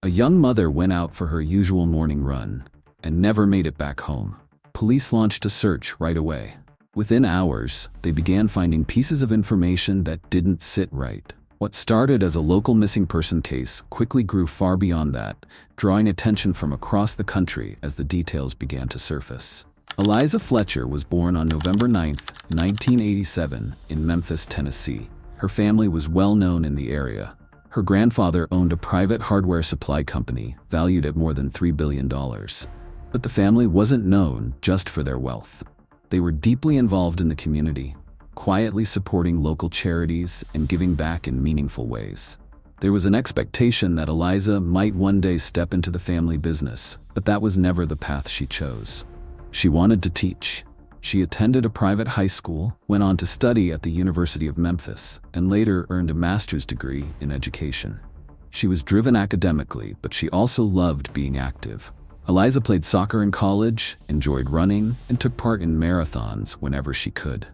A young mother went out for her usual morning run and never made it back home. Police launched a search right away. Within hours, they began finding pieces of information that didn't sit right. What started as a local missing person case quickly grew far beyond that, drawing attention from across the country as the details began to surface. Eliza Fletcher was born on November 9, 1987, in Memphis, Tennessee. Her family was well known in the area. Her grandfather owned a private hardware supply company valued at more than $3 billion. But the family wasn't known just for their wealth. They were deeply involved in the community, quietly supporting local charities and giving back in meaningful ways. There was an expectation that Eliza might one day step into the family business, but that was never the path she chose. She wanted to teach. She attended a private high school, went on to study at the University of Memphis, and later earned a master's degree in education. She was driven academically, but she also loved being active. Eliza played soccer in college, enjoyed running, and took part in marathons whenever she could.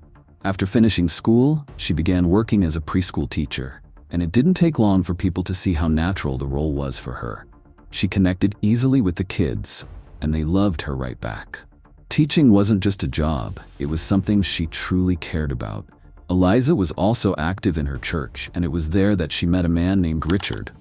After finishing school, she began working as a preschool teacher, and it didn't take long for people to see how natural the role was for her. She connected easily with the kids, and they loved her right back. Teaching wasn't just a job, it was something she truly cared about. Eliza was also active in her church, and it was there that she met a man named Richard.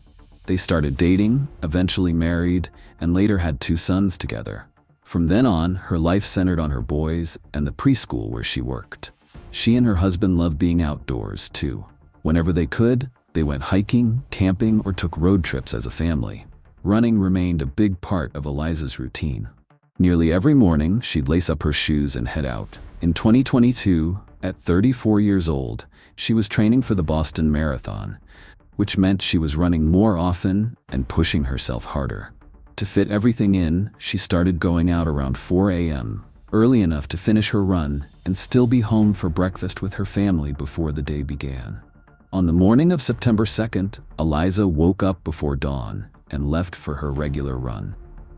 They started dating, eventually married, and later had 2 sons together. From then on, her life centered on her boys and the preschool where she worked. She and her husband loved being outdoors, too. Whenever they could, they went hiking, camping, or took road trips as a family. Running remained a big part of Eliza's routine. Nearly every morning, she'd lace up her shoes and head out. In 2022, at 34 years old, she was training for the Boston Marathon, which meant she was running more often and pushing herself harder. To fit everything in, she started going out around 4 a.m., early enough to finish her run and still be home for breakfast with her family before the day began. On the morning of September 2nd, Eliza woke up before dawn and left for her regular run.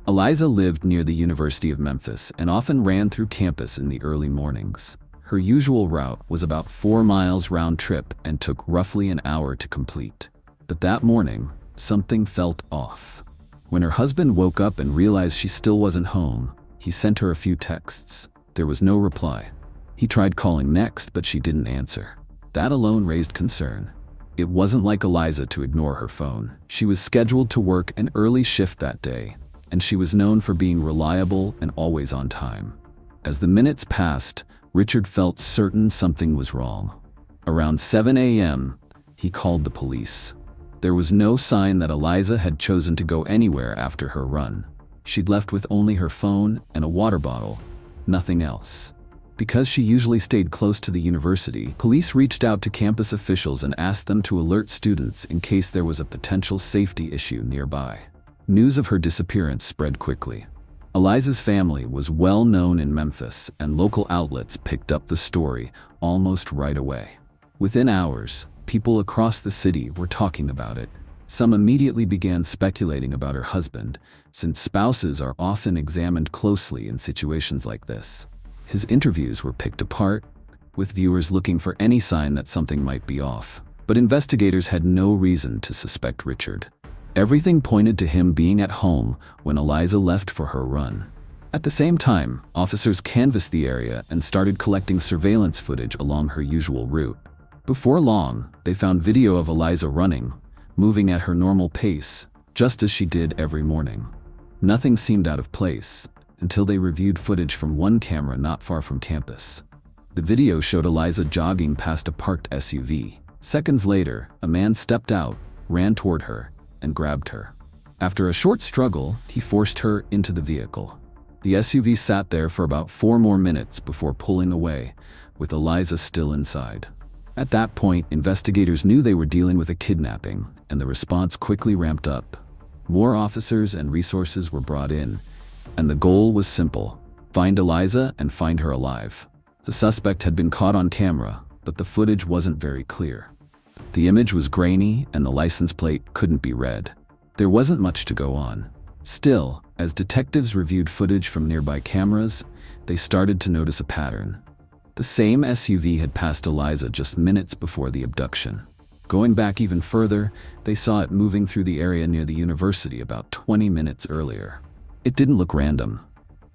Eliza lived near the University of Memphis and often ran through campus in the early mornings. Her usual route was about 4 miles round trip and took roughly an hour to complete. But that morning, something felt off. When her husband woke up and realized she still wasn't home, he sent her a few texts. There was no reply. He tried calling next, but she didn't answer. That alone raised concern. It wasn't like Eliza to ignore her phone. She was scheduled to work an early shift that day, and she was known for being reliable and always on time. As the minutes passed, Richard felt certain something was wrong. Around 7 a.m., he called the police. There was no sign that Eliza had chosen to go anywhere after her run. She'd left with only her phone and a water bottle, nothing else. Because she usually stayed close to the university, police reached out to campus officials and asked them to alert students in case there was a potential safety issue nearby. News of her disappearance spread quickly. Eliza's family was well known in Memphis, and local outlets picked up the story almost right away. Within hours, people across the city were talking about it. Some immediately began speculating about her husband, since spouses are often examined closely in situations like this. His interviews were picked apart, with viewers looking for any sign that something might be off. But investigators had no reason to suspect Richard. Everything pointed to him being at home when Eliza left for her run. At the same time, officers canvassed the area and started collecting surveillance footage along her usual route. Before long, they found video of Eliza running, moving at her normal pace, just as she did every morning. Nothing seemed out of place until they reviewed footage from one camera not far from campus. The video showed Eliza jogging past a parked SUV. Seconds later, a man stepped out, ran toward her, and grabbed her. After a short struggle, he forced her into the vehicle. The SUV sat there for about 4 more minutes before pulling away, with Eliza still inside. At that point, investigators knew they were dealing with a kidnapping, and the response quickly ramped up. More officers and resources were brought in, and the goal was simple: find Eliza and find her alive. The suspect had been caught on camera, but the footage wasn't very clear. The image was grainy and the license plate couldn't be read. There wasn't much to go on. Still, as detectives reviewed footage from nearby cameras, they started to notice a pattern. The same SUV had passed Eliza just minutes before the abduction. Going back even further, they saw it moving through the area near the university about 20 minutes earlier. It didn't look random.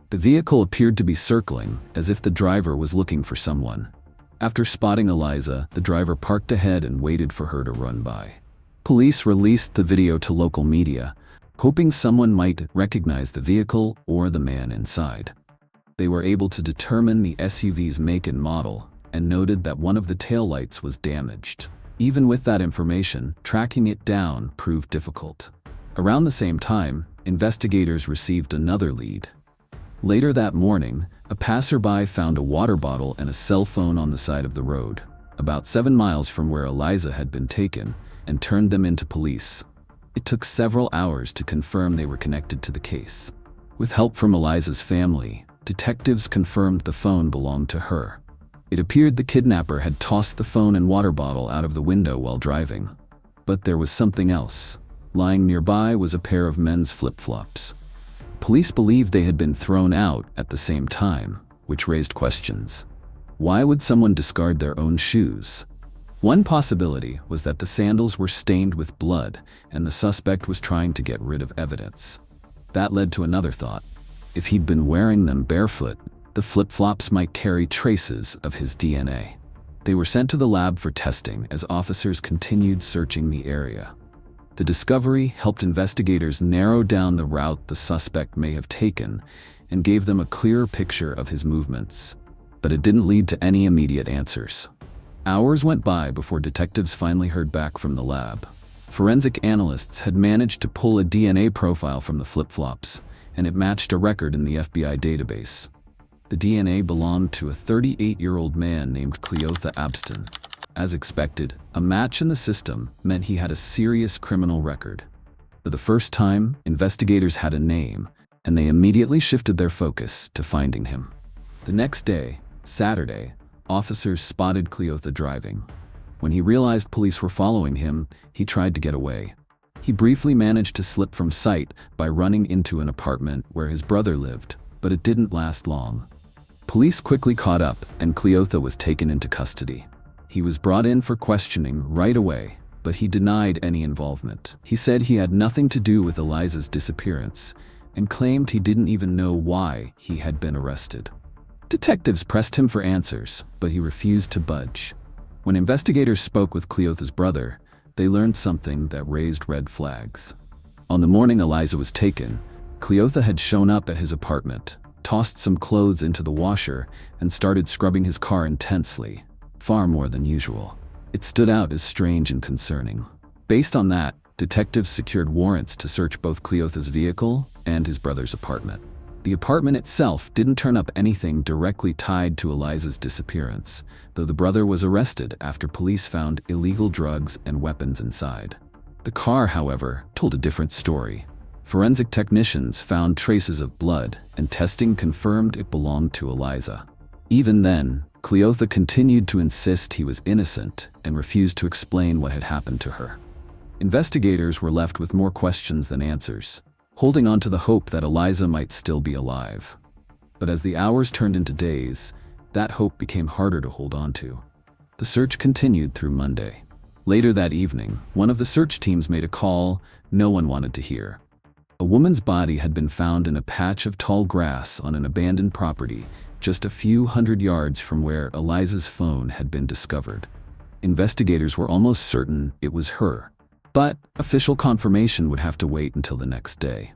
The vehicle appeared to be circling, as if the driver was looking for someone. After spotting Eliza, the driver parked ahead and waited for her to run by. Police released the video to local media, hoping someone might recognize the vehicle or the man inside. They were able to determine the SUV's make and model and noted that one of the taillights was damaged. Even with that information, tracking it down proved difficult. Around the same time, investigators received another lead. Later that morning, a passerby found a water bottle and a cell phone on the side of the road, about 7 miles from where Eliza had been taken, and turned them into police. It took several hours to confirm they were connected to the case. With help from Eliza's family, detectives confirmed the phone belonged to her. It appeared the kidnapper had tossed the phone and water bottle out of the window while driving. But there was something else. Lying nearby was a pair of men's flip-flops. Police believed they had been thrown out at the same time, which raised questions. Why would someone discard their own shoes? One possibility was that the sandals were stained with blood and the suspect was trying to get rid of evidence. That led to another thought. If he'd been wearing them barefoot, the flip-flops might carry traces of his DNA. They were sent to the lab for testing as officers continued searching the area. The discovery helped investigators narrow down the route the suspect may have taken and gave them a clearer picture of his movements. But it didn't lead to any immediate answers. Hours went by before detectives finally heard back from the lab. Forensic analysts had managed to pull a DNA profile from the flip-flops, and it matched a record in the FBI database. The DNA belonged to a 38-year-old man named Cleotha Abston. As expected, a match in the system meant he had a serious criminal record. For the first time, investigators had a name, and they immediately shifted their focus to finding him. The next day, Saturday, officers spotted Cleotha driving. When he realized police were following him, he tried to get away. He briefly managed to slip from sight by running into an apartment where his brother lived, but it didn't last long. Police quickly caught up, and Cleotha was taken into custody. He was brought in for questioning right away, but he denied any involvement. He said he had nothing to do with Eliza's disappearance and claimed he didn't even know why he had been arrested. Detectives pressed him for answers, but he refused to budge. When investigators spoke with Cleotha's brother, they learned something that raised red flags. On the morning Eliza was taken, Cleotha had shown up at his apartment, tossed some clothes into the washer, and started scrubbing his car intensely. Far more than usual. It stood out as strange and concerning. Based on that, detectives secured warrants to search both Cleotha's vehicle and his brother's apartment. The apartment itself didn't turn up anything directly tied to Eliza's disappearance, though the brother was arrested after police found illegal drugs and weapons inside. The car, however, told a different story. Forensic technicians found traces of blood, and testing confirmed it belonged to Eliza. Even then, Cleotha continued to insist he was innocent and refused to explain what had happened to her. Investigators were left with more questions than answers, holding on to the hope that Eliza might still be alive. But as the hours turned into days, that hope became harder to hold on to. The search continued through Monday. Later that evening, one of the search teams made a call no one wanted to hear. A woman's body had been found in a patch of tall grass on an abandoned property just a few hundred yards from where Eliza's phone had been discovered. Investigators were almost certain it was her, but official confirmation would have to wait until the next day.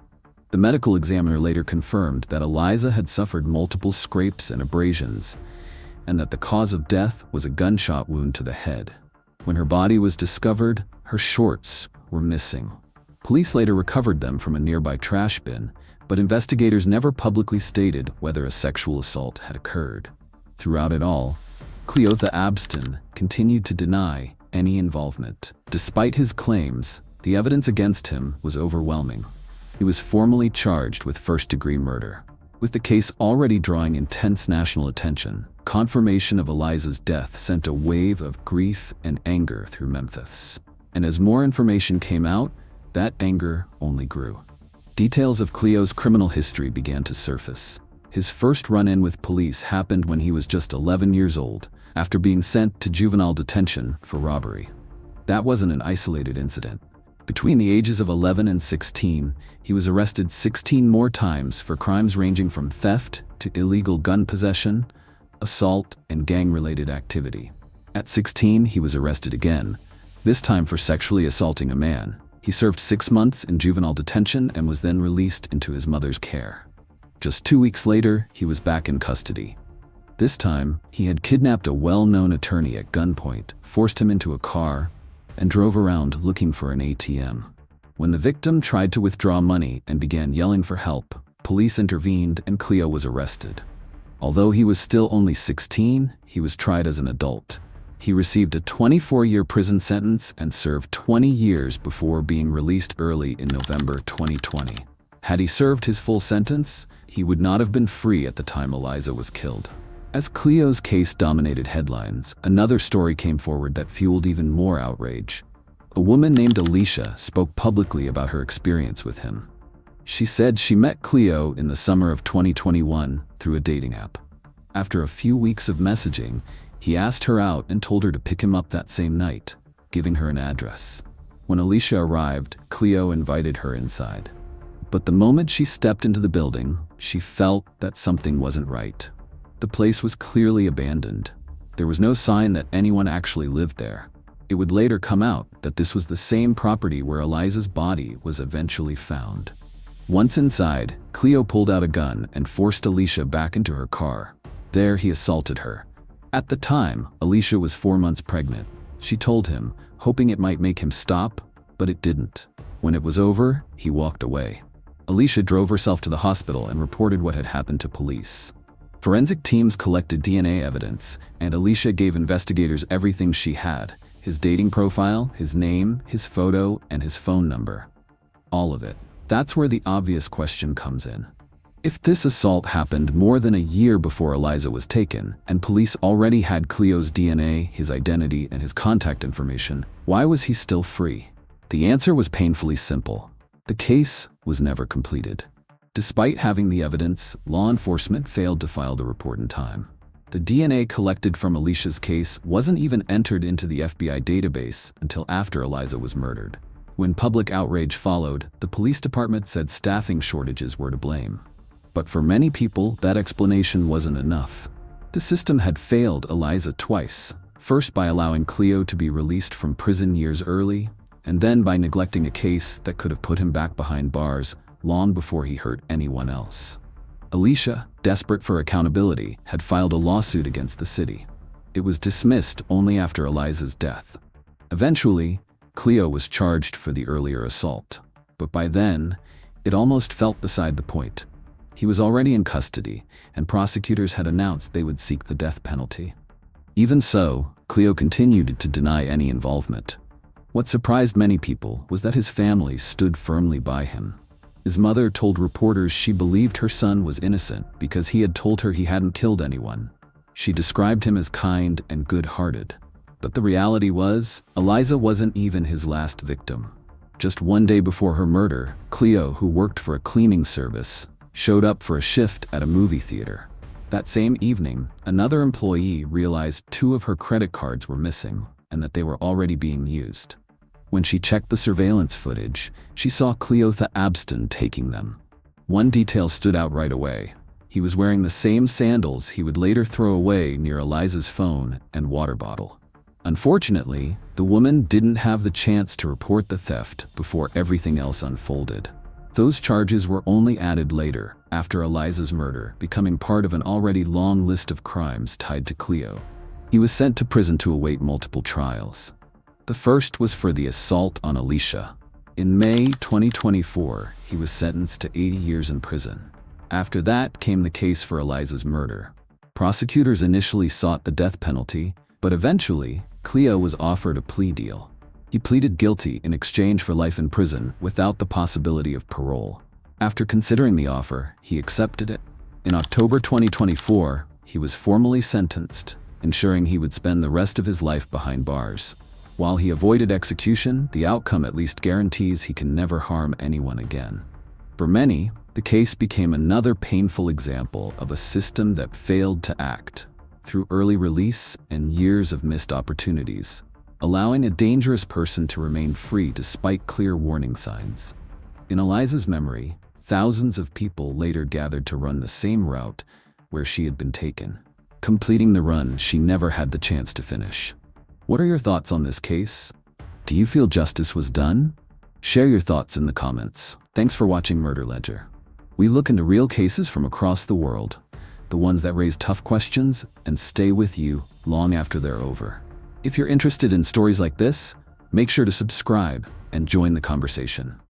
The medical examiner later confirmed that Eliza had suffered multiple scrapes and abrasions, and that the cause of death was a gunshot wound to the head. When her body was discovered, her shorts were missing. Police later recovered them from a nearby trash bin, but investigators never publicly stated whether a sexual assault had occurred. Throughout it all, Cleotha Abston continued to deny any involvement. Despite his claims, the evidence against him was overwhelming. He was formally charged with first-degree murder. With the case already drawing intense national attention, confirmation of Eliza's death sent a wave of grief and anger through Memphis. And as more information came out, that anger only grew. Details of Cleo's criminal history began to surface. His first run-in with police happened when he was just 11 years old, after being sent to juvenile detention for robbery. That wasn't an isolated incident. Between the ages of 11 and 16, he was arrested 16 more times for crimes ranging from theft to illegal gun possession, assault, and gang-related activity. At 16, he was arrested again, this time for sexually assaulting a man. He served 6 months in juvenile detention and was then released into his mother's care. Just 2 weeks later, he was back in custody. This time, he had kidnapped a well-known attorney at gunpoint, forced him into a car, and drove around looking for an ATM. When the victim tried to withdraw money and began yelling for help, police intervened and Cleo was arrested. Although he was still only 16, he was tried as an adult. He received a 24-year prison sentence and served 20 years before being released early in November 2020. Had he served his full sentence, he would not have been free at the time Eliza was killed. As Cleo's case dominated headlines, another story came forward that fueled even more outrage. A woman named Alicia spoke publicly about her experience with him. She said she met Cleo in the summer of 2021 through a dating app. After a few weeks of messaging, he asked her out and told her to pick him up that same night, giving her an address. When Alicia arrived, Cleo invited her inside. But the moment she stepped into the building, she felt that something wasn't right. The place was clearly abandoned. There was no sign that anyone actually lived there. It would later come out that this was the same property where Eliza's body was eventually found. Once inside, Cleo pulled out a gun and forced Alicia back into her car. There he assaulted her. At the time, Alicia was 4 months pregnant. She told him, hoping it might make him stop, but it didn't. When it was over, he walked away. Alicia drove herself to the hospital and reported what had happened to police. Forensic teams collected DNA evidence, and Alicia gave investigators everything she had: his dating profile, his name, his photo, and his phone number. All of it. That's where the obvious question comes in. If this assault happened more than a year before Eliza was taken, and police already had Cleo's DNA, his identity, and his contact information, why was he still free? The answer was painfully simple. The case was never completed. Despite having the evidence, law enforcement failed to file the report in time. The DNA collected from Alicia's case wasn't even entered into the FBI database until after Eliza was murdered. When public outrage followed, the police department said staffing shortages were to blame. But for many people, that explanation wasn't enough. The system had failed Eliza twice, first by allowing Cleo to be released from prison years early, and then by neglecting a case that could have put him back behind bars long before he hurt anyone else. Alicia, desperate for accountability, had filed a lawsuit against the city. It was dismissed only after Eliza's death. Eventually, Cleo was charged for the earlier assault, but by then, it almost felt beside the point. He was already in custody, and prosecutors had announced they would seek the death penalty. Even so, Cleo continued to deny any involvement. What surprised many people was that his family stood firmly by him. His mother told reporters she believed her son was innocent because he had told her he hadn't killed anyone. She described him as kind and good-hearted. But the reality was, Eliza wasn't even his last victim. Just one day before her murder, Cleo, who worked for a cleaning service, showed up for a shift at a movie theater. That same evening, another employee realized 2 of her credit cards were missing and that they were already being used. When she checked the surveillance footage, she saw Cleotha Abston taking them. One detail stood out right away. He was wearing the same sandals he would later throw away near Eliza's phone and water bottle. Unfortunately, the woman didn't have the chance to report the theft before everything else unfolded. Those charges were only added later, after Eliza's murder, becoming part of an already long list of crimes tied to Cleo. He was sent to prison to await multiple trials. The first was for the assault on Alicia. In May 2024, he was sentenced to 80 years in prison. After that came the case for Eliza's murder. Prosecutors initially sought the death penalty, but eventually, Cleo was offered a plea deal. He pleaded guilty in exchange for life in prison without the possibility of parole. After considering the offer, he accepted it. In October 2024, he was formally sentenced, ensuring he would spend the rest of his life behind bars. While he avoided execution, the outcome at least guarantees he can never harm anyone again. For many, the case became another painful example of a system that failed to act. Through early release and years of missed opportunities, allowing a dangerous person to remain free despite clear warning signs. In Eliza's memory, thousands of people later gathered to run the same route where she had been taken, completing the run she never had the chance to finish. What are your thoughts on this case? Do you feel justice was done? Share your thoughts in the comments. Thanks for watching Murder Ledger. We look into real cases from across the world, the ones that raise tough questions and stay with you long after they're over. If you're interested in stories like this, make sure to subscribe and join the conversation.